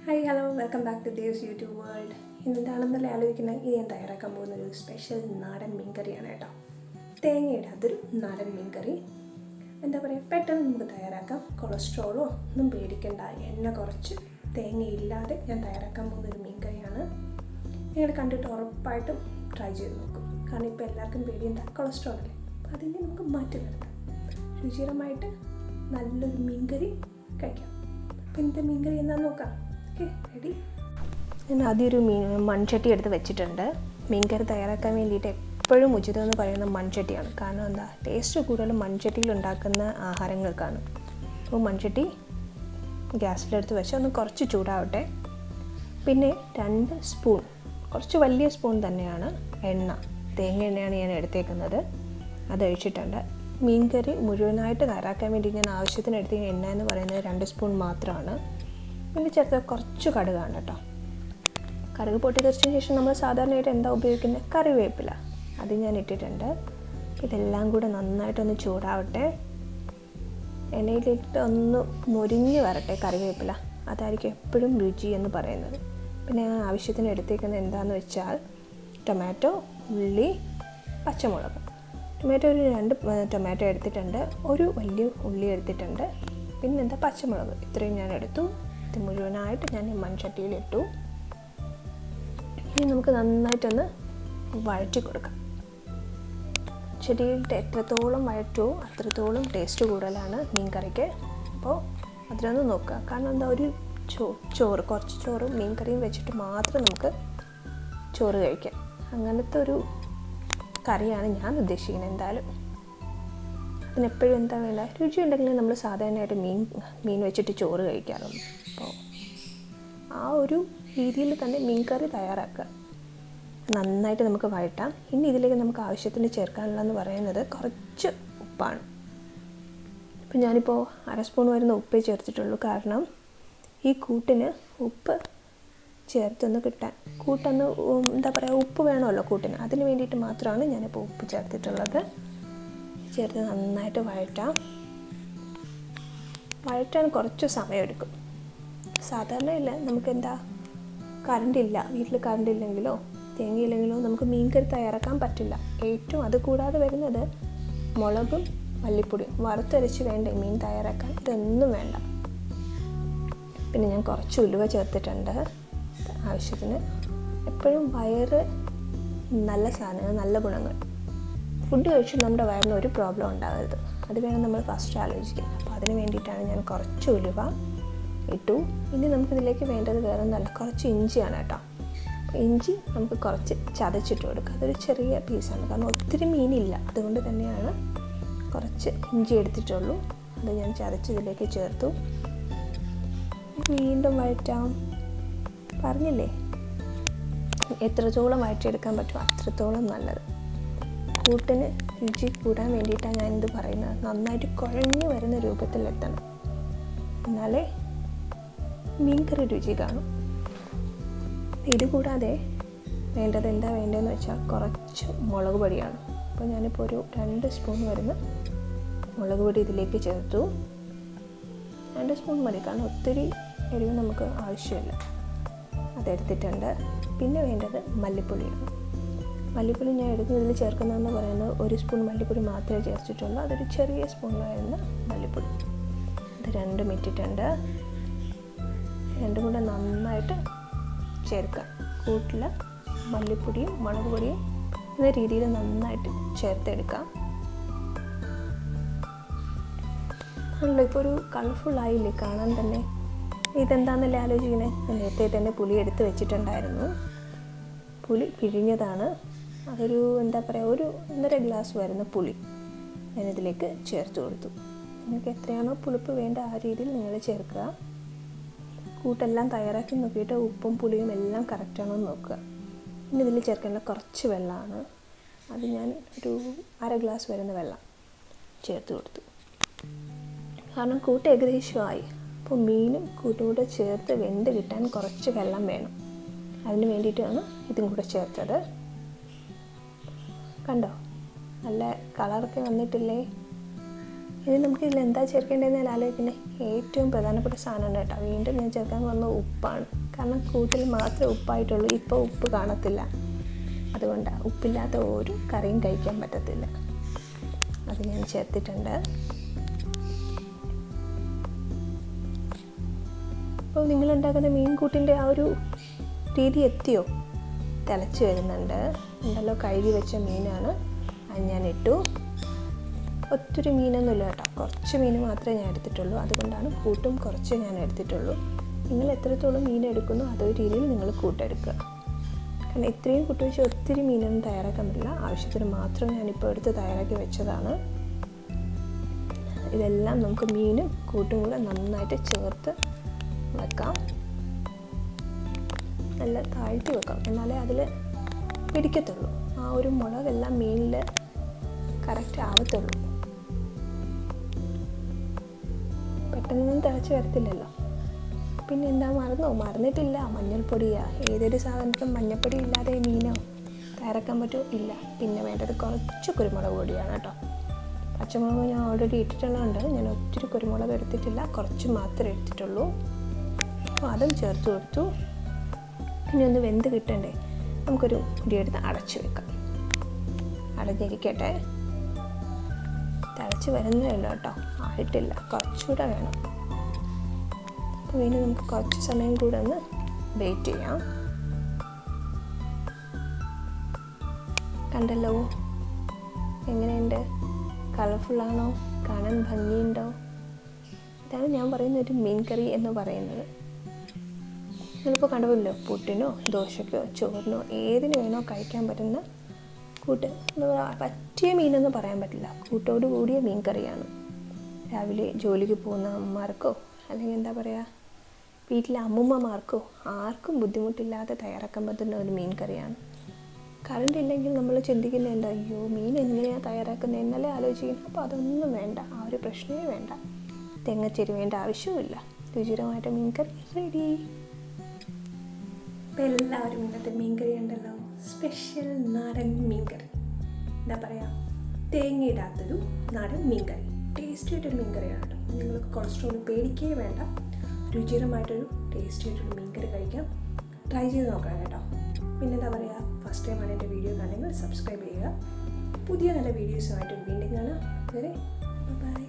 Hi hello welcome back to Dev's YouTube world. ഇന്നെന്താണെന്നല്ലേ ആലോചിക്കുന്നത്? ഇത് ഞാൻ തയ്യാറാക്കാൻ പോകുന്ന ഒരു സ്പെഷ്യൽ നാടൻ മീൻകറിയാണ് കേട്ടോ. തേങ്ങയുടെ അതൊരു നാടൻ മീൻകറി. എന്താ പറയുക, പെട്ടെന്ന് നമുക്ക് തയ്യാറാക്കാം. കൊളസ്ട്രോളോ ഒന്നും പേടിക്കേണ്ട, എണ്ണ കുറച്ച് തേങ്ങയില്ലാതെ ഞാൻ തയ്യാറാക്കാൻ പോകുന്ന ഒരു മീൻകറിയാണ്. നിങ്ങൾ കണ്ടിട്ട് ഉറപ്പായിട്ടും ട്രൈ ചെയ്ത് നോക്കും. കാരണം ഇപ്പോൾ എല്ലാവർക്കും പേടി എന്താ, കൊളസ്ട്രോൾ അല്ലേ. അപ്പോൾ അതിനെ നമുക്ക് മാറ്റി നിർത്താം. രുചികരമായിട്ട് നല്ലൊരു മീൻകറി കഴിക്കാം. അപ്പോൾ ഇന്നത്തെ മീൻകറി എന്താണെന്ന് നോക്കാം. Okay, ready? ഞാൻ ആദ്യം ഒരു മൺചട്ടി എടുത്ത് വെച്ചിട്ടുണ്ട്. മീൻകറി തയ്യാറാക്കാൻ വേണ്ടിയിട്ട് എപ്പോഴും ഉചിതം എന്ന് പറയുന്നത് മൺചട്ടിയാണ്. കാരണം എന്താ, ടേസ്റ്റ് കൂടുതലും മൺചട്ടിയിൽ ഉണ്ടാക്കുന്ന ആഹാരങ്ങൾക്കാണ്. അപ്പോൾ മൺചട്ടി ഗ്യാസിലെടുത്ത് വെച്ച് ഒന്ന് കുറച്ച് ചൂടാവട്ടെ. പിന്നെ 2 സ്പൂൺ, കുറച്ച് വലിയ സ്പൂൺ തന്നെയാണ് എണ്ണ, തേങ്ങ എണ്ണയാണ് ഞാൻ എടുത്തേക്കുന്നത്. അത് ഒഴിച്ചിട്ടുണ്ട്. മീൻകറി മുഴുവനായിട്ട് തയ്യാറാക്കാൻ വേണ്ടി ഞാൻ ആവശ്യത്തിന് എടുത്ത എണ്ണ എന്ന് പറയുന്നത് 2 സ്പൂൺ മാത്രമാണ്. പിന്നെ ചേർത്ത് കുറച്ച് കടുകാണ് കേട്ടോ. കടുക് പൊട്ടി തെറിച്ചതിന് ശേഷം നമ്മൾ സാധാരണയായിട്ട് എന്താ ഉപയോഗിക്കുന്നത്, കറിവേപ്പില, അത് ഞാൻ ഇട്ടിട്ടുണ്ട്. ഇതെല്ലാം കൂടെ നന്നായിട്ടൊന്ന് ചൂടാവട്ടെ. എണ്ണയിലിട്ട് ഒന്ന് മുരിഞ്ഞ് വരട്ടെ കറിവേപ്പില, അതായിരിക്കും എപ്പോഴും രുചി എന്ന് പറയുന്നത്. പിന്നെ ഞാൻ ആവശ്യത്തിന് എടുത്തേക്കുന്നത് എന്താണെന്ന് വെച്ചാൽ ടൊമാറ്റോ, ഉള്ളി, പച്ചമുളക്. ടൊമാറ്റോ ഒരു 2 ടൊമാറ്റോ എടുത്തിട്ടുണ്ട്, ഒരു വലിയ ഉള്ളി എടുത്തിട്ടുണ്ട്, പിന്നെന്താ പച്ചമുളക്, ഇത്രയും ഞാൻ എടുത്തു. ഇത് മുഴുവനായിട്ട് ഞാൻ ഈ മൺചട്ടിയിലിട്ടു. ഇനി നമുക്ക് നന്നായിട്ടൊന്ന് വഴറ്റി കൊടുക്കാം. ചെടിയിലിട്ട് എത്രത്തോളം വഴറ്റുമോ അത്രത്തോളം ടേസ്റ്റ് കൂടുതലാണ് മീൻ കറിക്ക്. അപ്പോൾ അതിലൊന്ന് നോക്കുക. കാരണം എന്താ, ഒരു ചോറ്, കുറച്ച് ചോറ് മീൻ കറിയും വെച്ചിട്ട് മാത്രം നമുക്ക് ചോറ് കഴിക്കാം. അങ്ങനത്തെ ഒരു കറിയാണ് ഞാൻ ഉദ്ദേശിക്കുന്നത്. എന്തായാലും അതിനെപ്പോഴും എന്താ വേണ്ട, രുചി ഉണ്ടെങ്കിൽ നമ്മൾ സാധാരണയായിട്ട് മീൻ വെച്ചിട്ട് ചോറ് കഴിക്കാറുള്ളൂ. അപ്പോൾ ആ ഒരു രീതിയിൽ തന്നെ മീൻ കറി തയ്യാറാക്കുക. നന്നായിട്ട് നമുക്ക് വഴറ്റാം. ഇനി ഇതിലേക്ക് നമുക്ക് ആവശ്യത്തിന് ചേർക്കാനുള്ളതെന്ന് പറയുന്നത് കുറച്ച് ഉപ്പാണ്. ഇപ്പം ഞാനിപ്പോൾ 1/2 സ്പൂൺ വരുന്ന ഉപ്പേ ചേർത്തിട്ടുള്ളൂ. കാരണം ഈ കൂട്ടിന് ഉപ്പ് ചേർത്തൊന്ന് കിട്ടാൻ, കൂട്ടൊന്ന് എന്താ പറയുക, ഉപ്പ് വേണമല്ലോ കൂട്ടിന്, അതിന് വേണ്ടിയിട്ട് മാത്രമാണ് ഞാനിപ്പോൾ ഉപ്പ് ചേർത്തിട്ടുള്ളത്. ചേർത്ത് നന്നായിട്ട് വഴറ്റാൻ കുറച്ച് സമയമെടുക്കും. സാധാരണ ഇല്ല, നമുക്കെന്താ, കറണ്ടില്ല, വീട്ടിൽ കറണ്ടില്ലെങ്കിലോ തേങ്ങയില്ലെങ്കിലോ നമുക്ക് മീൻകറി തയ്യാറാക്കാൻ പറ്റില്ല. ഏറ്റവും അത് കൂടാതെ വരുന്നത് മുളകും മല്ലിപ്പൊടിയും വറുത്തരച്ച് വേണ്ടേ മീൻ തയ്യാറാക്കാൻ, ഇതൊന്നും വേണ്ട. പിന്നെ ഞാൻ കുറച്ച് ഉലുവ ചേർത്തിട്ടുണ്ട് ആവശ്യത്തിന്. എപ്പോഴും വയറ് നല്ല സാധനങ്ങൾ, നല്ല ഗുണങ്ങൾ, ഫുഡ് കഴിച്ച് നമ്മുടെ വയറിന് ഒരു പ്രോബ്ലം ഉണ്ടാകരുത്, അത് വേണം നമ്മൾ ഫസ്റ്റ് ആലോചിക്കാൻ. അപ്പോൾ അതിന് വേണ്ടിയിട്ടാണ് ഞാൻ കുറച്ച് ഉലുവ ഇട്ടു. ഇനി നമുക്കിതിലേക്ക് വേണ്ടത് വേറെ ഒന്നല്ല, കുറച്ച് ഇഞ്ചിയാണ് കേട്ടോ. ഇഞ്ചി നമുക്ക് കുറച്ച് ചതച്ചിട്ട് കൊടുക്കുക. അതൊരു ചെറിയ പീസാണ്, കാരണം ഒത്തിരി മീനില്ല, അതുകൊണ്ട് തന്നെയാണ് കുറച്ച് ഇഞ്ചി എടുത്തിട്ടുള്ളൂ. അത് ഞാൻ ചതച്ച് ഇതിലേക്ക് ചേർത്തു. വീണ്ടും വഴറ്റാം. പറഞ്ഞില്ലേ, എത്രത്തോളം വഴറ്റിയെടുക്കാൻ പറ്റുമോ അത്രത്തോളം നല്ലത്. കൂട്ടിന് രുചി കൂടാൻ വേണ്ടിയിട്ടാണ് ഞാനിത് പറയുന്നത്. നന്നായിട്ട് കുഴഞ്ഞു വരുന്ന രൂപത്തിലെത്തണം, എന്നാലേ മീൻകറി രുചി കാണും. ഇതുകൂടാതെ വേണ്ടത് എന്താ വേണ്ടതെന്ന് വെച്ചാൽ കുറച്ച് മുളക് പൊടിയാണ്. അപ്പോൾ ഞാനിപ്പോൾ ഒരു 2 സ്പൂൺ വരുന്ന മുളക് പൊടി ഇതിലേക്ക് ചേർത്തു. 2 സ്പൂൺ മതി, കാരണം ഒത്തിരി എരിവ് നമുക്ക് ആവശ്യമില്ല. അതെടുത്തിട്ടുണ്ട്. പിന്നെ വേണ്ടത് മല്ലിപ്പൊടിയാണ്. മല്ലിപ്പൊടി ഞാൻ ഇതിൽ ചേർക്കുന്നതെന്ന് പറയുന്നത് 1 സ്പൂൺ മല്ലിപ്പൊടി മാത്രമേ ചേർത്തിട്ടുള്ളൂ. അതൊരു ചെറിയ സ്പൂണിലായിരുന്ന മല്ലിപ്പൊടി. ഇത് 2 ഇട്ടിട്ടുണ്ട്. രണ്ടും കൂടെ നന്നായിട്ട് ചേർക്കാം. കൂട്ടിൽ മല്ലിപ്പൊടിയും മുളക് പൊടിയും എന്ന രീതിയിൽ നന്നായിട്ട് ചേർത്തെടുക്കാം. ആണല്ലോ, ഇപ്പോൾ ഒരു കളർഫുള്ളായില്ലേ കാണാൻ തന്നെ. ഇതെന്താണെന്നല്ലേ ആലോചിക്കണേ. ഞാൻ നേരത്തെ തന്നെ പുളി എടുത്ത് വെച്ചിട്ടുണ്ടായിരുന്നു. പുളി പിഴിഞ്ഞതാണ്. അതൊരു എന്താ പറയുക, ഒരു 1.5 ഗ്ലാസ് വരുന്ന പുളി ഞാനിതിലേക്ക് ചേർത്ത് കൊടുത്തു. നിങ്ങൾക്ക് എത്രയാണോ പുളിപ്പ് വേണ്ട ആ രീതിയിൽ നിങ്ങൾ ചേർക്കുക. കൂട്ടെല്ലാം തയ്യാറാക്കി നോക്കിയിട്ട് ഉപ്പും പുളിയും എല്ലാം കറക്റ്റാണോ എന്ന് നോക്കുക. ഇനി ഇതിൽ ചേർക്കേണ്ട കുറച്ച് വെള്ളമാണ്. അത് ഞാൻ ഒരു 1/2 ഗ്ലാസ് വരുന്ന വെള്ളം ചേർത്ത് കൊടുത്തു. കാരണം കൂട്ട് ഏകദേശമായി. അപ്പോൾ മീനും കൂട്ടും കൂടെ ചേർത്ത് വെന്ത് കിട്ടാൻ കുറച്ച് വെള്ളം വേണം. അതിന് വേണ്ടിയിട്ടാണ് ഇതും കൂടെ ചേർത്തത്. കണ്ടോ, നല്ല കളറൊക്കെ വന്നിട്ടില്ലേ? ഇനി നമുക്ക് ഇതിൽ എന്താ ചേർക്കേണ്ടതെന്ന് ആലോചിക്കുന്നത് ഏറ്റവും പ്രധാനപ്പെട്ട സാധനമാണ് കേട്ടോ. വീണ്ടും ഞാൻ ചേർക്കാൻ വന്ന ഉപ്പാണ്. കാരണം കൂട്ടിൽ മാത്രമേ ഉപ്പായിട്ടുള്ളൂ, ഇപ്പോൾ ഉപ്പ് കാണത്തില്ല. അതുകൊണ്ട് ഉപ്പില്ലാത്ത ഒരു കറിയും കഴിക്കാൻ പറ്റത്തില്ല. അത് ഞാൻ ചേർത്തിട്ടുണ്ട്. അപ്പോൾ നിങ്ങളുണ്ടാക്കുന്ന മീൻകൂട്ടിൻ്റെ ആ ഒരു രീതി എത്തിയോ? തിളച്ച് വരുന്നുണ്ട്. ഉണ്ടല്ലോ, കഴുകി വെച്ച മീനാണ്. അത് ഞാനിട്ടു. ഒത്തിരി മീനൊന്നുമില്ല കേട്ടോ, കുറച്ച് മീൻ മാത്രമേ ഞാൻ എടുത്തിട്ടുള്ളൂ. അതുകൊണ്ടാണ് കൂട്ടും കുറച്ച് ഞാൻ എടുത്തിട്ടുള്ളൂ. നിങ്ങൾ എത്രത്തോളം മീൻ എടുക്കുന്നോ അതേ രീതിയിൽ നിങ്ങൾ കൂട്ടെടുക്കുക. കാരണം ഇത്രയും കൂട്ട് വെച്ച് ഒത്തിരി മീനൊന്നും തയ്യാറാക്കാൻ പറ്റില്ല. ആവശ്യത്തിന് മാത്രം ഞാനിപ്പോൾ എടുത്ത് തയ്യാറാക്കി വെച്ചതാണ്. ഇതെല്ലാം നമുക്ക് മീനും കൂട്ടും കൂടെ നന്നായിട്ട് ചേർത്ത് വെക്കാം. നല്ല താഴ്ത്തി വെക്കാം, എന്നാലേ അതിൽ പിടിക്കത്തുള്ളൂ. ആ ഒരു മുളകെല്ലാം മീനിൽ കറക്റ്റ് ആവത്തുള്ളൂ. പെട്ടെന്നൊന്നും തിളച്ച് വരത്തില്ലല്ലോ. പിന്നെ എന്താ മറന്നിട്ടില്ല, മഞ്ഞൾപ്പൊടിയാ. ഏതൊരു സാധനത്തിനും മഞ്ഞൾപ്പൊടി ഇല്ലാതെ മീനോ തയ്യാറാക്കാൻ പറ്റുമോ? ഇല്ല. പിന്നെ വേണ്ടത് കുറച്ച് കുരുമുളക് പൊടിയാണ് കേട്ടോ. പച്ചമുളക് ഞാൻ ഓൾറെഡി ഇട്ടിട്ടുള്ളതുകൊണ്ട് ഞാൻ ഒത്തിരി കുരുമുളക് എടുത്തിട്ടില്ല, കുറച്ച് മാത്രമേ എടുത്തിട്ടുള്ളൂ. അപ്പോൾ അതും ചേർത്ത് കൊടുത്തു. ഇനി ഒന്ന് വെന്ത് കിട്ടണ്ടേ, നമുക്കൊരു മുടിയെടുത്ത് അടച്ച് വെക്കാം. അടഞ്ഞിരിക്കട്ടെ. തിളച്ച് വരുന്നതല്ലോ കേട്ടോ, ആയിട്ടില്ല, കുറച്ചുകൂടെ വേണം. അപ്പോൾ ഇനി നമുക്ക് കുറച്ച് സമയം കൂടെ ഒന്ന് വെയിറ്റ് ചെയ്യാം. കണ്ടല്ലോ എങ്ങനെയുണ്ട്? കളർഫുള്ളാണോ? കാണാൻ ഭംഗിയുണ്ടോ? ഇതാണ് ഞാൻ പറയുന്ന ഒരു മീൻ കറി എന്ന് പറയുന്നത്. നിങ്ങളിപ്പോൾ കണ്ടുപോലോ, പുട്ടിനോ ദോശയ്ക്കോ ചോറിനോ ഏതിന് വേണോ കഴിക്കാൻ പറ്റുന്ന കൂട്ട്. പറ്റിയ മീനൊന്നും പറയാൻ പറ്റില്ല, കൂട്ടോട് കൂടിയ മീൻ കറിയാണ്. രാവിലെ ജോലിക്ക് പോകുന്ന അമ്മമാർക്കോ അല്ലെങ്കിൽ എന്താ പറയുക വീട്ടിലെ അമ്മൂമ്മമാർക്കോ ആർക്കും ബുദ്ധിമുട്ടില്ലാതെ തയ്യാറാക്കാൻ പറ്റുന്ന ഒരു മീൻ കറിയാണ്. കറണ്ട് ഇല്ലെങ്കിൽ നമ്മൾ ചിന്തിക്കുന്നത് എന്താ, അയ്യോ മീൻ എങ്ങനെയാണ് തയ്യാറാക്കുന്നത് എന്നല്ലേ ആലോചിക്കുന്നത്. അപ്പോൾ അതൊന്നും വേണ്ട, ആ ഒരു പ്രശ്നമേ വേണ്ട. തേങ്ങ ചിരുവേണ്ട ആവശ്യമില്ല. രുചികരമായിട്ട് മീൻ കറി റെഡി. അപ്പോൾ എല്ലാവരും ഇന്നത്തെ മീൻ കറി ഉണ്ടല്ലോ, സ്പെഷ്യൽ നാടൻ മീൻ കറി. എന്താ പറയുക, തേങ്ങയിടാത്തൊരു നാടൻ മീൻ കറി. ടേസ്റ്റി ആയിട്ടൊരു മീൻ കറിയാണ് കേട്ടോ. നിങ്ങൾക്ക് കൊളസ്ട്രോൾ പേടിക്കേ വേണ്ട. രുചികരമായിട്ടൊരു ടേസ്റ്റി ആയിട്ടൊരു മീൻ കറി കഴിക്കാം. ട്രൈ ചെയ്ത് നോക്കണം കേട്ടോ. പിന്നെ എന്താ പറയുക, ഫസ്റ്റ് ടൈമാണ് എൻ്റെ വീഡിയോ കാണുമെങ്കിൽ സബ്സ്ക്രൈബ് ചെയ്യുക. പുതിയ നല്ല വീഡിയോസുമായിട്ട് വീണ്ടും കാണാം. വരെ ബൈ.